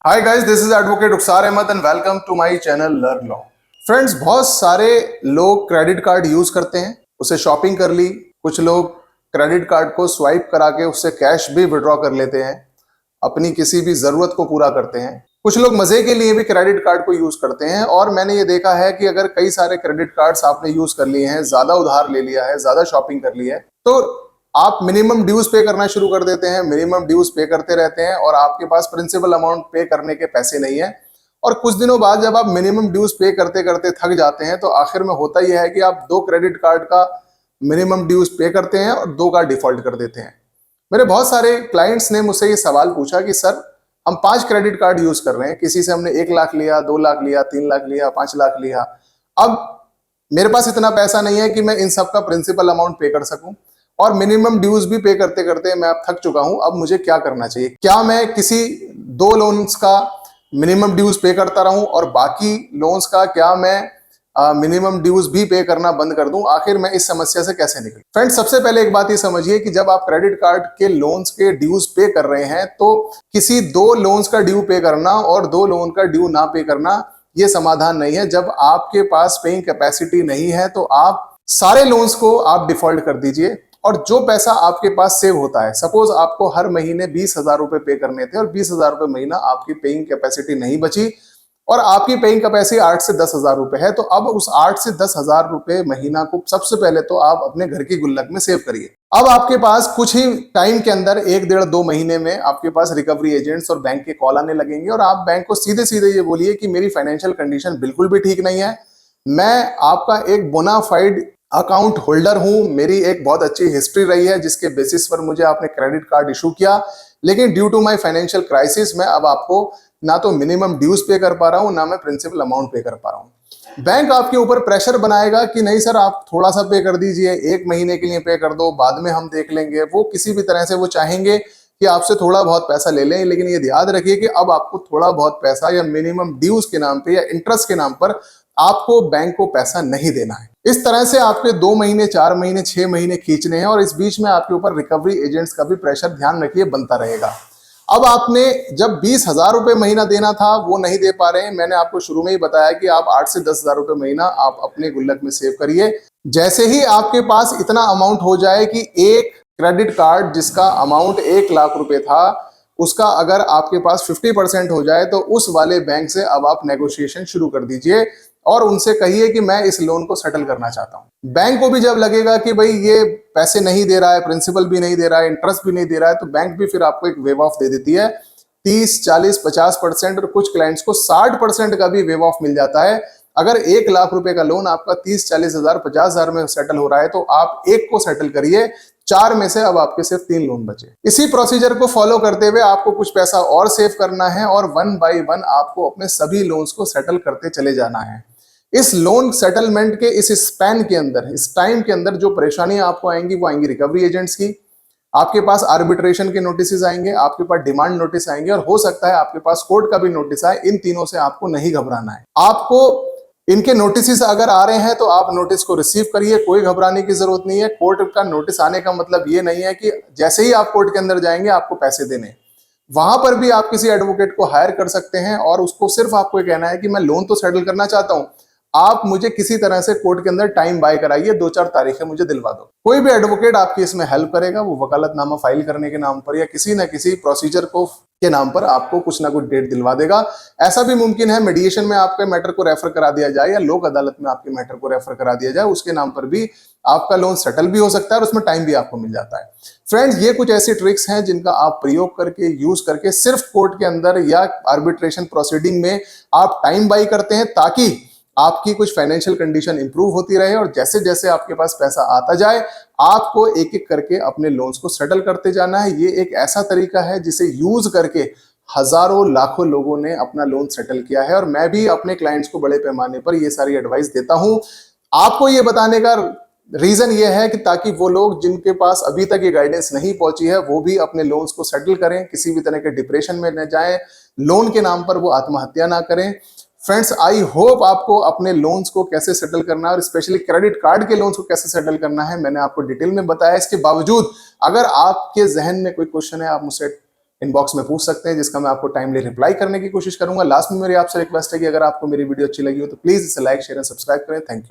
Hi guys, this is advocate Rukhsar Ahmed and welcome to my channel learn law. Friends, बहुत सारे लोग credit card use करते हैं, उसे शॉपिंग कर ली। कुछ लोग क्रेडिट कार्ड को स्वाइप करा के उससे कैश भी विड्रॉ कर लेते हैं, अपनी किसी भी जरूरत को पूरा करते हैं। कुछ लोग मजे के लिए भी क्रेडिट कार्ड को यूज करते हैं। और मैंने ये देखा है कि अगर कई सारे क्रेडिट कार्ड्स आपने यूज कर लिए हैं, ज्यादा उधार ले लिया है, ज्यादा शॉपिंग कर ली है, तो आप मिनिमम ड्यूज पे करना शुरू कर देते हैं। मिनिमम ड्यूज पे करते रहते हैं और आपके पास प्रिंसिपल अमाउंट पे करने के पैसे नहीं है। और कुछ दिनों बाद जब आप मिनिमम ड्यूज पे करते करते थक जाते हैं, तो आखिर में होता यह है कि आप 2 क्रेडिट कार्ड का मिनिमम ड्यूज पे करते हैं और 2 का डिफॉल्ट कर देते हैं। मेरे बहुत सारे क्लाइंट्स ने मुझसे ये सवाल पूछा कि सर, हम 5 क्रेडिट कार्ड यूज कर रहे हैं, किसी से हमने 1 लाख लिया, 2 लाख लिया, 3 लाख लिया, 5 लाख लिया। अब मेरे पास इतना पैसा नहीं है कि मैं इन सब का प्रिंसिपल अमाउंट पे कर सकूं, और मिनिमम ड्यूज भी पे करते करते मैं अब थक चुका हूं। अब मुझे क्या करना चाहिए? क्या मैं किसी 2 लोन्स का मिनिमम ड्यूज पे करता रहूं और बाकी लोन्स का क्या मैं मिनिमम ड्यूज भी पे करना बंद कर दूं? आखिर मैं इस समस्या से कैसे निकलूं? फ्रेंड्स, सबसे पहले एक बात ये समझिए कि जब आप क्रेडिट कार्ड के लोन्स के ड्यूज पे कर रहे हैं, तो किसी 2 लोन्स का ड्यू पे करना और 2 लोन का ड्यू ना पे करना ये समाधान नहीं है। जब आपके पास पेइंग कैपेसिटी नहीं है, तो आप सारे लोन्स को आप डिफॉल्ट कर दीजिए। और जो पैसा आपके पास सेव होता है, सपोज आपको हर महीने 20,000 रुपए पे करने थे और 20,000 रुपए महीना आपकी पेइंग कैपेसिटी नहीं बची, और आपकी पेइंग कैपेसिटी 8 से 10,000 रुपए है, तो अब उस 8 से 10,000 रुपए महीना को सबसे पहले तो आप अपने घर की गुल्लक में सेव करिए। अब आपके पास कुछ ही टाइम के अंदर 1 डेढ़ 2 महीने में आपके पास रिकवरी एजेंट्स और बैंक के कॉल आने लगेंगे, और आप बैंक को सीधे सीधे ये बोलिए कि मेरी फाइनेंशियल कंडीशन बिल्कुल भी ठीक नहीं है, मैं आपका एक बोनाफाइड अकाउंट होल्डर हूं, मेरी एक बहुत अच्छी हिस्ट्री रही है जिसके बेसिस पर मुझे आपने क्रेडिट कार्ड इशू किया, लेकिन due to my financial crisis मैं अब आपको ना तो मिनिमम ड्यूज पे कर पा रहा हूं, ना मैं प्रिंसिपल अमाउंट पे कर पा रहा हूं। बैंक आपके ऊपर प्रेशर बनाएगा कि नहीं सर, आप थोड़ा सा पे कर दीजिए, 1 महीने के लिए पे कर दो, बाद में हम देख लेंगे। वो किसी भी तरह से वो चाहेंगे कि आपसे थोड़ा बहुत पैसा ले लें, लेकिन ये याद रखिए कि अब आपको थोड़ा बहुत पैसा या मिनिमम ड्यूज के नाम पे या इंटरेस्ट के नाम पर आपको बैंक को पैसा नहीं देना है। इस तरह से आपके 2 महीने, 4 महीने, 6 महीने खींचने हैं, और इस बीच में आपके ऊपर रिकवरी एजेंट्स का भी प्रेशर, ध्यान रखिए, बनता रहेगा। अब आपने जब 20,000 रुपए महीना देना था वो नहीं दे पा रहे हैं। मैंने आपको शुरू में ही बताया कि आप 8 से 10,000 रुपए महीना आप अपने गुल्लक में सेव करिए। जैसे ही आपके पास इतना अमाउंट हो जाए कि एक क्रेडिट कार्ड जिसका अमाउंट 1 लाख रुपए था, उसका अगर आपके पास 50% हो जाए, तो उस वाले बैंक से अब आप नेगोशिएशन शुरू कर दीजिए और उनसे कहिए कि मैं इस लोन को सेटल करना चाहता हूं। बैंक को भी जब लगेगा कि भाई ये पैसे नहीं दे रहा है, प्रिंसिपल भी नहीं दे रहा है, इंटरेस्ट भी नहीं दे रहा है, तो बैंक भी फिर आपको एक वेव ऑफ दे देती है। 30, 40, 50%, और कुछ क्लाइंट्स को 60% का भी वेव ऑफ मिल जाता है। अगर 1 लाख रुपए का लोन आपका 30, 40 हजार, 50 हजार में सेटल हो रहा है, तो आप एक को सेटल करिए, 4 में से अब आपके सिर्फ 3 लोन बचे। इसी प्रोसीजर को फॉलो करते हुए आपको कुछ पैसा और सेव करना है, और 1 बाय 1 आपको अपने सभी लोन्स को सेटल करते चले जाना है। इस लोन सेटलमेंट के इस स्पैन के अंदर, इस टाइम के अंदर, जो परेशानियां आपको आएंगी वो आएंगी रिकवरी एजेंट्स की, आपके पास आर्बिट्रेशन के नोटिस आएंगे, आपके पास डिमांड नोटिस आएंगे, और हो सकता है आपके पास कोर्ट का भी नोटिस आए। इन तीनों से आपको नहीं घबराना है। आपको इनके नोटिस अगर आ रहे हैं तो आप नोटिस को रिसीव करिए, कोई घबराने की जरूरत नहीं है। कोर्ट का नोटिस आने का मतलब ये नहीं है कि जैसे ही आप कोर्ट के अंदर जाएंगे आपको पैसे देने। वहां पर भी आप किसी एडवोकेट को हायर कर सकते हैं, और उसको सिर्फ आपको कहना है कि मैं लोन तो सेटल करना चाहता हूं, आप मुझे किसी तरह से कोर्ट के अंदर टाइम बाय कराइए, 2-4 तारीखें मुझे दिलवा दो। कोई भी एडवोकेट आपकी इसमें हेल्प करेगा, वो वकालतनामा फाइल करने के नाम पर या किसी न किसी प्रोसीजर को के नाम पर आपको कुछ ना कुछ डेट दिलवा देगा। ऐसा भी मुमकिन है मीडिएशन में आपके मैटर को रेफर करा दिया जाए, या लोक अदालत में आपके मैटर को रेफर करा दिया जाए, उसके नाम पर भी आपका लोन सेटल भी हो सकता है, और उसमें टाइम भी आपको मिल जाता है। फ्रेंड्स, ये कुछ ऐसी ट्रिक्स हैं जिनका आप प्रयोग करके, यूज करके, सिर्फ कोर्ट के अंदर या आर्बिट्रेशन प्रोसीडिंग में आप टाइम बाई करते हैं, ताकि आपकी कुछ फाइनेंशियल कंडीशन इंप्रूव होती रहे, और जैसे जैसे आपके पास पैसा आता जाए आपको एक एक करके अपने लोन्स को सेटल करते जाना है। ये एक ऐसा तरीका है जिसे यूज करके हजारों लाखों लोगों ने अपना लोन सेटल किया है, और मैं भी अपने क्लाइंट्स को बड़े पैमाने पर ये सारी एडवाइस देता हूं। आपको ये बताने का रीजन ये है कि ताकि वो लोग जिनके पास अभी तक ये गाइडेंस नहीं पहुंची है, वो भी अपने लोन्स को सेटल करें, किसी भी तरह के डिप्रेशन में न जाएं, लोन के नाम पर वो आत्महत्या ना करें। फ्रेंड्स, आई होप आपको अपने लोन्स को कैसे सेटल करना है, और स्पेशली क्रेडिट कार्ड के लोन्स को कैसे सेटल करना है, मैंने आपको डिटेल में बताया। इसके बावजूद अगर आपके जहन में कोई क्वेश्चन है, आप मुझसे इनबॉक्स में पूछ सकते हैं, जिसका मैं आपको टाइमली रिप्लाई करने की कोशिश करूंगा। लास्ट में मेरी आपसे रिक्वेस्ट है कि अगर आपको मेरी वीडियो अच्छी लगी हो तो प्लीज इसे लाइक, शेयर एंड सब्सक्राइब करें। Thank you.